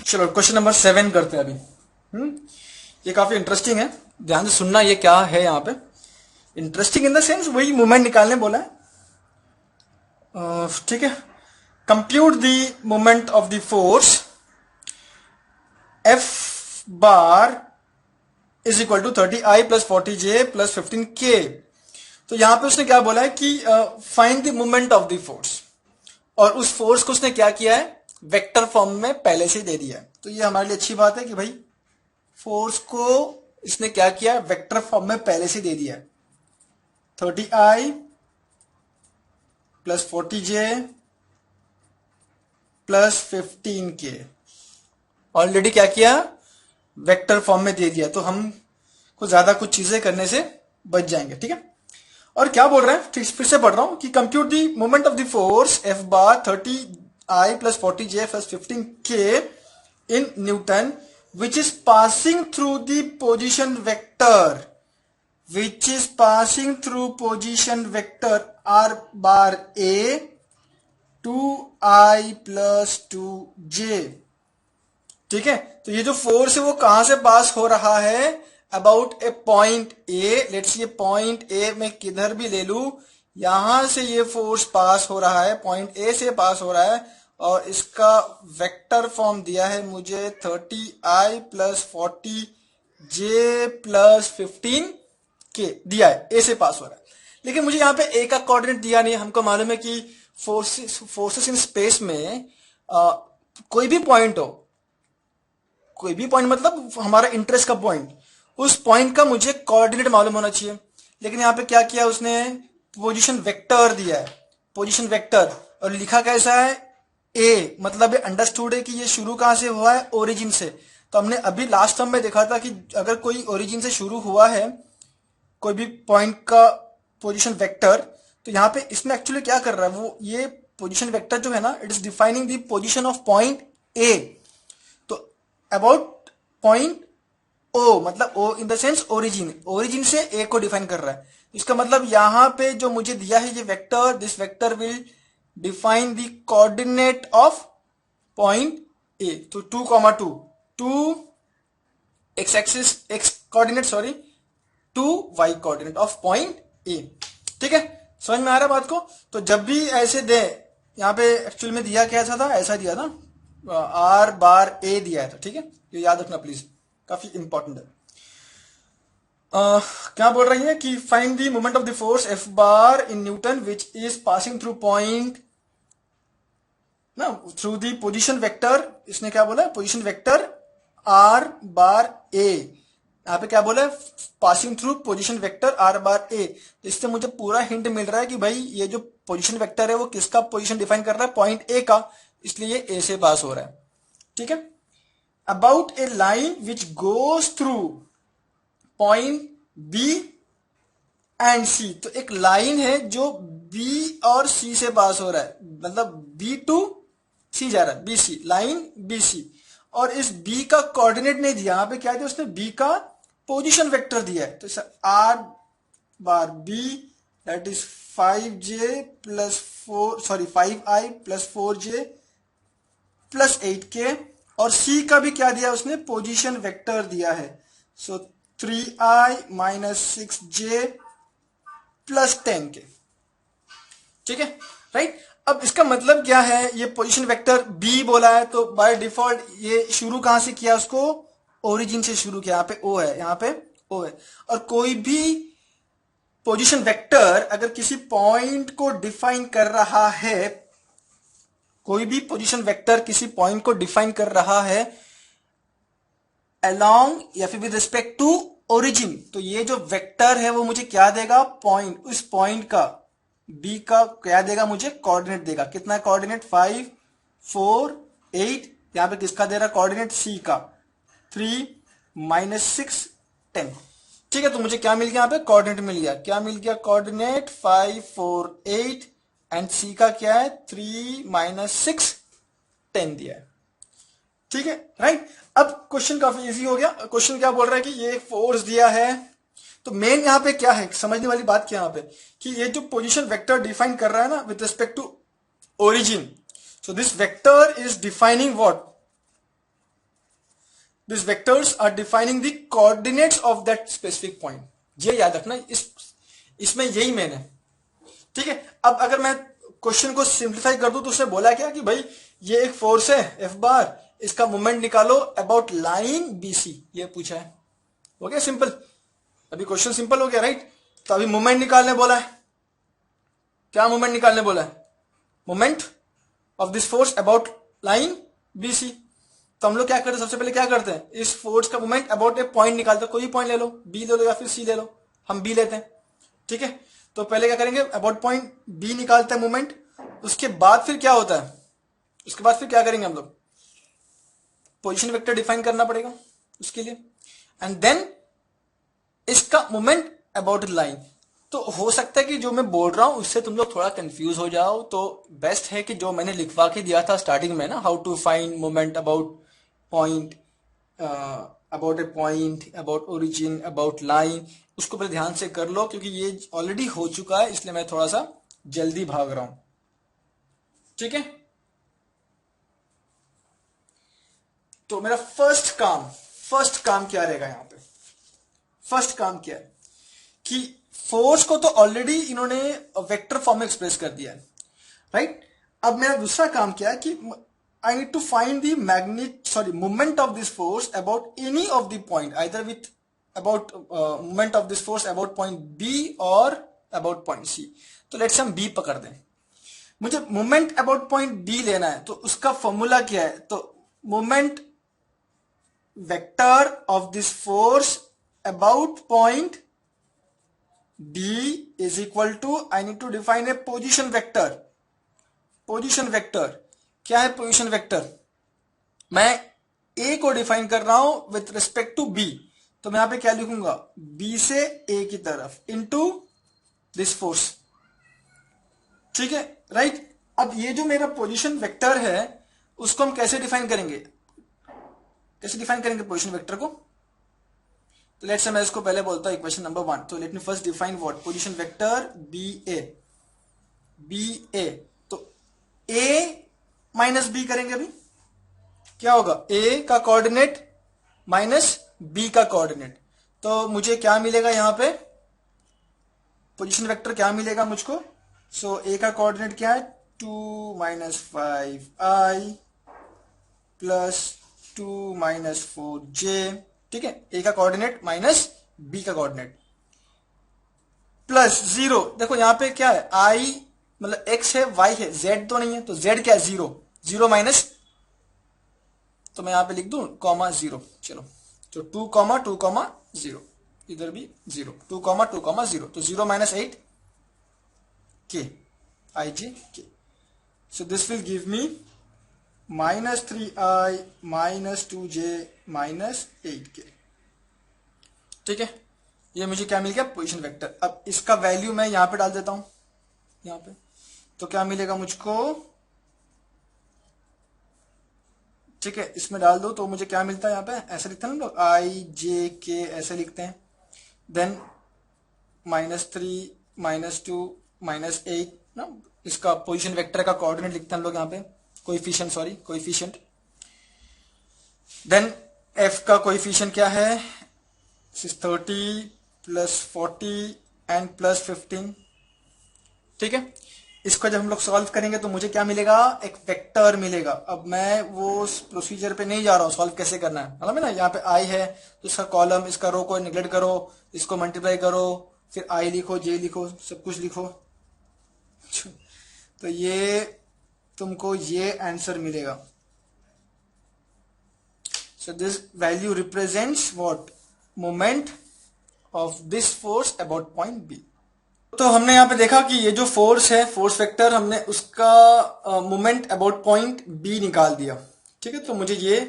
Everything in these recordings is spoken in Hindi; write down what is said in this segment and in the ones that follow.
चलो क्वेश्चन नंबर 7 करते हैं अभी। ये काफी इंटरेस्टिंग है, ध्यान से सुनना। ये क्या है यहाँ पे? इंटरेस्टिंग इन द सेंस वही मोमेंट निकालने बोला है। ठीक है। Compute the moment of the force F bar is equal to 30i plus 40j plus 15k। तो यहां पे उसने क्या बोला है कि find the moment of the force, और उस फोर्स को उसने क्या किया है, वेक्टर फॉर्म में पहले से ही दे दिया है। तो ये हमारे लिए अच्छी बात है कि भाई फोर्स को इसने क्या किया है, वेक्टर फॉर्म में पहले से दे दिया है। 30i plus 40j plus 15k already क्या किया, वेक्टर फॉर्म में दे दिया। तो हम को ज्यादा कुछ चीजें करने से बच जाएंगे। ठीक है। और क्या बोल रहे हैं, फिर से पढ़ रहा हूं कि compute the moment of the force F bar 30i plus 40j plus 15k in newton which is passing through the position vector, which is passing through position vector r bar a 2i plus 2j। ठीक है। तो ये जो फोर्स है वो कहां से पास हो रहा है, about a point A. Let's ये पॉइंट ए में किधर भी ले लू, यहां से ये फोर्स पास हो रहा है, पॉइंट ए से पास हो रहा है। और इसका वेक्टर फॉर्म दिया है मुझे 30i plus 40j plus 15k दिया है, ए से पास हो रहा है। लेकिन मुझे यहाँ पे ए का कोऑर्डिनेट दिया नहीं है। हमको मालूम है कि फोर्सेस इन स्पेस में कोई भी पॉइंट हो, कोई भी पॉइंट मतलब हमारा इंटरेस्ट का पॉइंट, उस पॉइंट का मुझे कोऑर्डिनेट मालूम होना चाहिए। लेकिन यहाँ पे क्या किया उसने, पोजीशन वेक्टर दिया है, पोजीशन वेक्टर। और लिखा कैसा है, ए, मतलब ये अंडरस्टूड है कि ये शुरू कहां से हुआ है, ओरिजिन से। तो हमने अभी लास्ट टर्म में देखा था कि अगर कोई ओरिजिन से शुरू हुआ है कोई भी पॉइंट का पोजीशन वेक्टर, तो यहाँ पे इसमें एक्चुअली क्या कर रहा है, वो ये पोजीशन वेक्टर जो है ना, it is defining the position of point A. तो अबाउट पॉइंट ओ, मतलब O in the sense origin, origin से ए को डिफाइन कर रहा है। इसका मतलब यहां पे जो मुझे दिया है ये vector, this vector will define the coordinate of point A. तो 2,2 2 X axis, X coordinate sorry, 2 Y coordinate of point A. ठीक है, समझ में आ रहा है बात को? तो जब भी ऐसे दे, यहाँ पे एक्चुअल में दिया कैसा था, ऐसा दिया था, आर बार ए दिया था। ठीक है, ये याद रखना प्लीज, काफी इंपॉर्टेंट है। क्या बोल रही है कि find the moment of the force F bar in newton which is passing through point ना, थ्रू द पोजीशन वेक्टर। इसने क्या बोला, position vector R bar A. यहाँ पे क्या बोला है, passing through position vector R bar A. तो इससे मुझे पूरा हिंट मिल रहा है कि भाई ये जो पोजीशन वेक्टर है वो किसका पोजीशन डिफाइन कर रहा है, पॉइंट ए का, इसलिए ये ए से पास हो रहा है। ठीक है। About a line which goes through point B and C. तो एक लाइन है जो बी और सी से पास हो रहा है, मतलब बी टू सी जा रहा है, B C, line B C. और इस बी का कोऑर्डिनेट नहीं दिया, यहां पे क्या दिया उसने, बी का पोजीशन वेक्टर दिया है। तो R bar B that is 5j plus 4 sorry 5i plus 4j plus 8k। और सी का भी क्या दिया उसने, पोजीशन वेक्टर दिया है। सो 3i minus 6j plus 10k। ठीक है, राइट। अब इसका मतलब क्या है, ये पोजीशन वेक्टर बी बोला है तो बाय डिफॉल्ट ये शुरू कहां से किया, उसको ओरिजिन से शुरू किया। यहाँ पे ओ है, यहाँ पे ओ है। और कोई भी पोजीशन वेक्टर अगर किसी पॉइंट को डिफाइन कर रहा है, कोई भी पोजीशन वेक्टर किसी पॉइंट को डिफाइन कर रहा है अलोंग या फिर विद रिस्पेक्ट टू ओरिजिन, तो ये जो वेक्टर है वो मुझे क्या देगा, पॉइंट, उस पॉइंट का बी का क्या देगा, मुझे कोऑर्डिनेट देगा। कितना कोऑर्डिनेट, 5 4 8। यहां पे किसका दे रहा कोऑर्डिनेट, सी का, 3 माइनस 6 10। ठीक है, तो मुझे क्या मिल गया, यहाँ पे कोऑर्डिनेट मिल गया। क्या मिल गया, कोऑर्डिनेट 5 4 8 एंड सी का क्या है, 3 माइनस 6 10 दिया है। ठीक है, राइट। अब क्वेश्चन काफी इजी हो गया। क्वेश्चन क्या बोल रहा है कि ये एक फोर्स दिया है, तो मेन यहां पे क्या है, समझने वाली बात क्या यहां पे, कि ये जो पोजीशन वेक्टर डिफाइन कर रहा है ना with respect to origin, so this vector is defining what, this vectors are defining the coordinates of that specific point. ये याद रखना, इसमें यही मेन है, ठीक है। अब अगर मैं क्वेश्चन को सिंप्लीफाई कर दूं तो उसने बोला क्या कि भाई ये एक फोर्स है एफ बार, इसका मोमेंट निकालो अबाउट लाइन बीसी, ये पूछा है। हो गया सिंपल, अभी क्वेश्चन सिंपल हो गया, राइट। तो अभी मोमेंट निकालने बोला है, क्या मोमेंट निकालने बोला है? Moment of this force about line BC. तो हम लोग क्या करते हैं, सबसे पहले क्या करते हैं, इस फोर्स का मोमेंट अबाउट ए पॉइंट निकालते हैं। कोई पॉइंट ले लो, बी ले लो या फिर सी ले लो, हम बी लेते हैं, ठीक है। तो पहले क्या करेंगे, अबाउट पॉइंट बी निकालते हैं मोमेंट। उसके बाद फिर क्या होता है, उसके बाद फिर क्या करेंगे हम लोग, पोजीशन वेक्टर डिफाइन करना पड़ेगा उसके लिए, एंड देन इसका मोमेंट अबाउट लाइन। तो हो सकता है कि जो मैं बोल रहा हूं उससे तुम लोग थोड़ा कंफ्यूज हो जाओ, तो बेस्ट है कि जो मैंने लिखवा के दिया था स्टार्टिंग में ना, how to find moment about point, about a point, about origin, about line, उसको पहले ध्यान से कर लो, क्योंकि ये ऑलरेडी हो चुका है, इसलिए मैं थोड़ा सा जल्दी भाग रहा हूं, ठीक है। तो मेरा फर्स्ट काम क्या रहेगा यहां पे, फर्स्ट काम क्या है कि फोर्स को तो ऑलरेडी इन्होंने वेक्टर फॉर्म में एक्सप्रेस कर दिया है, राइट। अब मेरा दूसरा काम क्या है कि I need to find the moment of this force about any of the point, either with about moment of this force about point B और अबाउट पॉइंट सी। तो लेट्स हम बी पकड़ दें, मुझे मोमेंट अबाउट पॉइंट बी लेना है, तो उसका फॉर्मूला क्या है, तो moment vector of this force about point B is equal to, I need to define a position vector. Position vector क्या है, पोजीशन वेक्टर मैं A को डिफाइन कर रहा हूं विथ रिस्पेक्ट टू B, तो मैं यहां पे क्या लिखूंगा, B से A की तरफ इनटू दिस फोर्स, ठीक है, राइट। अब ये जो मेरा पोजीशन वेक्टर है उसको हम कैसे डिफाइन करेंगे, पोजीशन वेक्टर को। तो लेट्स से मैं इसको पहले बोलता हूं इक्वेशन नंबर 1। तो let me first define what, position vector B A. तो ए माइनस बी करेंगे, अभी क्या होगा, ए का कोऑर्डिनेट माइनस बी का कोऑर्डिनेट। तो मुझे क्या मिलेगा यहां पे, पोजीशन वेक्टर क्या मिलेगा मुझको, सो ए का कोऑर्डिनेट क्या है, 2 minus 5i plus 2 minus 4j, ठीक है। ए का कोऑर्डिनेट माइनस बी का कोऑर्डिनेट प्लस 0। देखो यहां पे क्या है, आई मतलब x है, y है, z तो नहीं है, तो z क्या है, 0 माइनस, तो मैं यहां पे लिख दूं कॉमा 0, चलो तो 2 कॉमा 2 कॉमा 0, इधर भी 0, 2 कॉमा 2 कॉमा 0, तो 0 minus 8 k i j k, so this will give me minus 3i minus 2j minus 8k, ठीक है। ये मुझे क्या मिल गया, पोजीशन वेक्टर। अब इसका वैल्यू मैं यहां पे डाल देता हूं, यहां पे, तो क्या मिलेगा मुझको, ठीक है, इसमें डाल दो तो मुझे क्या मिलता है, यहां पे ऐसे लिखते हैं हम लोग, आई जे के ऐसे लिखते हैं, देन -3 -2 -8 ना, इसका पोजीशन वेक्टर का कोऑर्डिनेट लिखते हैं हम लोग यहां पे, कोएफिशिएंट। देन एफ का कोएफिशिएंट क्या है, 30 प्लस 40 एंड प्लस 15, ठीक है। इसको जब हम लोग सॉल्व करेंगे तो मुझे क्या मिलेगा, एक वेक्टर मिलेगा। अब मैं वो प्रोसीजर पे नहीं जा रहा हूं, सॉल्व कैसे करना है, मतलब ना यहाँ पे आई है तो इसका कॉलम, इसका रो को निगलेक्ट करो, इसको मल्टीप्लाई करो, फिर आई लिखो, जे लिखो, सब कुछ लिखो, तो ये तुमको ये आंसर मिलेगा। So this value represents what, moment of this force about point B. तो हमने यहां पे देखा कि ये जो फोर्स है, फोर्स वेक्टर, हमने उसका मोमेंट अबाउट पॉइंट बी निकाल दिया, ठीक है। तो मुझे ये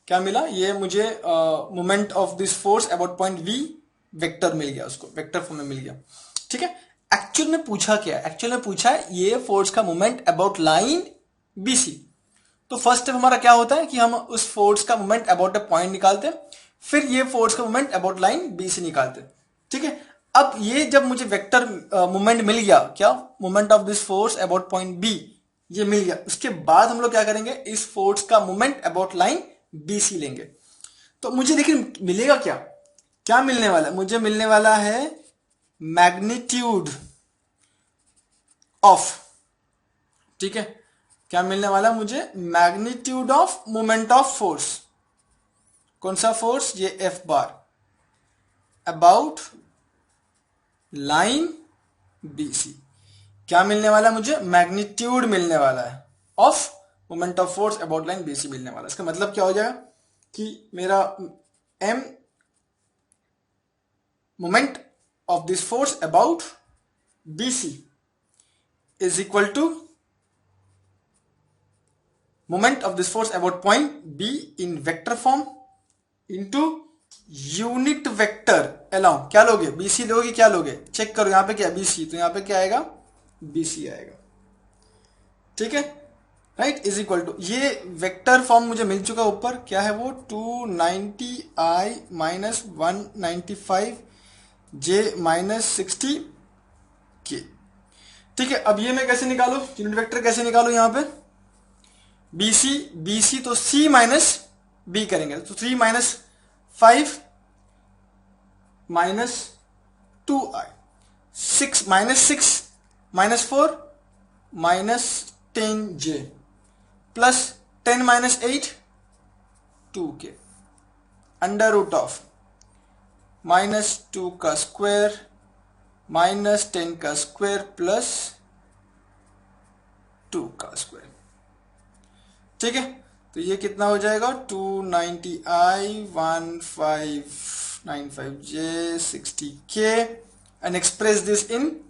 क्या मिला, ये मुझे moment of this force about point B vector मिल गया, उसको वेक्टर फॉर्म में मिल गया, ठीक है। एक्चुअल में पूछा क्या है, एक्चुअल में पूछा है ये फोर्स का मोमेंट अबाउट लाइन बीसी। तो फर्स्ट स्टेप हमारा क्या होता है कि हम उस फोर्स का मोमेंट अबाउट अ पॉइंट निकालते हैं, फिर ये फोर्स का मोमेंट अबाउट लाइन बी से निकालते हैं, ठीक है। अब ये जब मुझे वेक्टर मोमेंट मिल गया, क्या, moment of this force about point B, ये मिल गया, उसके बाद हम लोग क्या करेंगे, इस फोर्स का moment about line B C लेंगे। तो मुझे देखिए मिलेगा क्या, क्या मिलने वाला है, मुझे मिलने वाला है मैग्नीट्यूड ऑफ, ठीक है, क्या मिलने वाला मुझे, magnitude of moment of force. कौन सा फोर्स, ये F bar, about line BC. क्या मिलने वाला है मुझे, मैग्नीट्यूड मिलने वाला है of moment of force about line BC मिलने वाला है। इसका मतलब क्या हो जाएगा कि मेरा M moment of this force about B C is equal to moment of this force about point B in vector form into unit vector along, क्या लोगे, बीसी लोगे, क्या लोगे, चेक करो यहां पे क्या बीसी, तो यहां पे क्या आएगा, बीसी आएगा, ठीक है, राइट, इज इक्वल टू, ये वेक्टर फॉर्म मुझे मिल चुका ऊपर, क्या है वो, 290i minus 195 j minus 60 k, ठीक है। अब ये मैं कैसे निकालू, यूनिट वेक्टर कैसे निकालू, यहां पे बीसी, बीसी तो सी माइनस बी करेंगे, तो 3 minus 5 minus 2i, 6 minus 4 minus 10j plus 10 minus 8 2k under root of minus 2 का स्क्वायर माइनस 10 का स्क्वायर प्लस 2 का स्क्वायर, ठीक है। तो ये कितना हो जाएगा, 290i 1595j 60k and express this in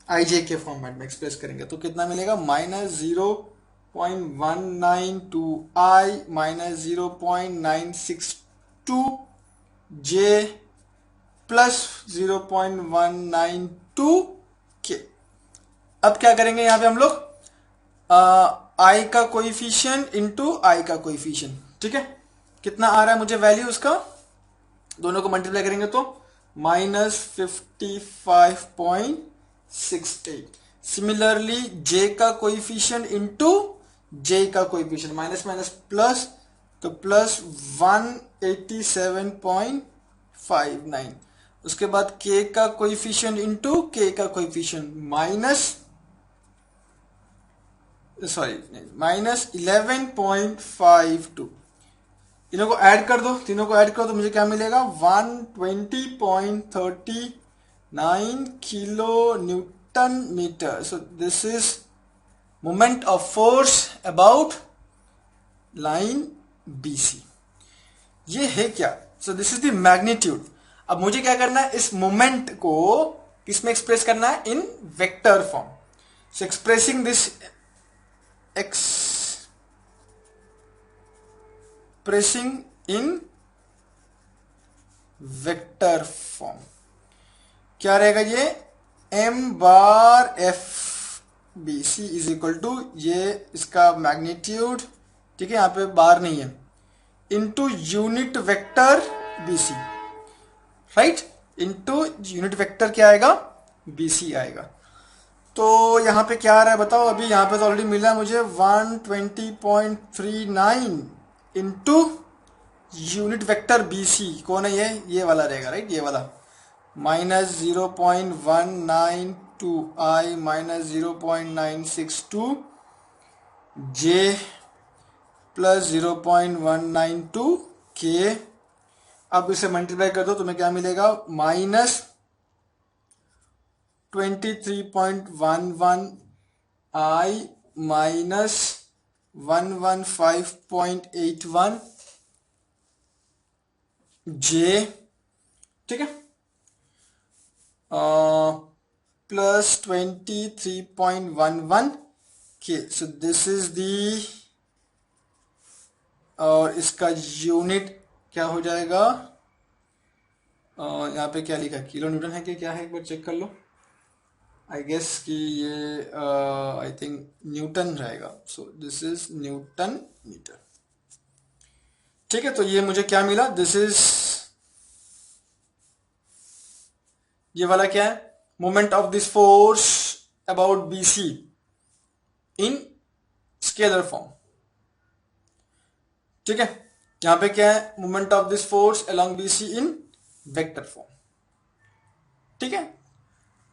I J के फॉर्मेट में एक्सप्रेस करेंगे तो कितना मिलेगा, minus 0.192i minus 0.962j plus 0.192k। अब क्या करेंगे यहां पे हम लोग, आई का कोइफिशिएंट इंटू आई का कोइफिशिएंट, ठीक है, कितना आ रहा है मुझे वैल्यू उसका, दोनों को मल्टीप्लाई करेंगे तो माइनस 55.68। सिमिलरली जे का कोइफिशिएंट इंटू जे का कोइफिशिएंट, माइनस माइनस प्लस, तो प्लस 187.59। उसके बाद के का कोइफिशिएंट इंटू के का कोइफिशिएंट माइनस 11.52। तीनों को ऐड कर दो, तीनों को ऐड कर दो, मुझे क्या मिलेगा, 120.39 kilo newton metre. So this is moment of force about line B C. ये है क्या, so this is the magnitude. अब मुझे क्या करना है, इस मोमेंट को किसमें एक्सप्रेस करना है, in vector form. So expressing this expressing in vector form क्या रहेगा, ये m bar f b c is equal to, ये इसका मैग्नीट्यूड, ठीक है, यहां पे बार नहीं है, into unit vector B C, right, into unit vector क्या आएगा, बी सी आएगा। तो यहाँ पे क्या आ रहा है बताओ, अभी यहाँ पे तो ऑलरेडी मिला है मुझे 120.39 into unit vector B C, कौन है ये वाला रहेगा, राइट, ये वाला, minus 0.192i minus 0.962j plus 0.192k। अब इसे मल्टीप्लाई कर दो, तुम्हें क्या मिलेगा, माइनस 23.11i माइनस 115.81j, ठीक है, plus 23.11k। So this is the, और इसका यूनिट क्या हो जाएगा, यहाँ पे क्या लिखा है, किलो न्यूटन है कि क्या है, एक बार चेक कर लो, आई गेस कि ये आई थिंक न्यूटन रहेगा। So this is newton metre, ठीक है। तो ये मुझे क्या मिला, दिस इज, ये वाला क्या है, moment of this force about B C in scalar form, ठीक है। यहां पे क्या है, movement of this force along BC in vector form. ठीक है,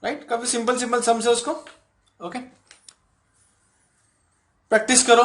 राइट, काफी सिंपल सिंपल सम्स है उसको। ओके, प्रैक्टिस करो।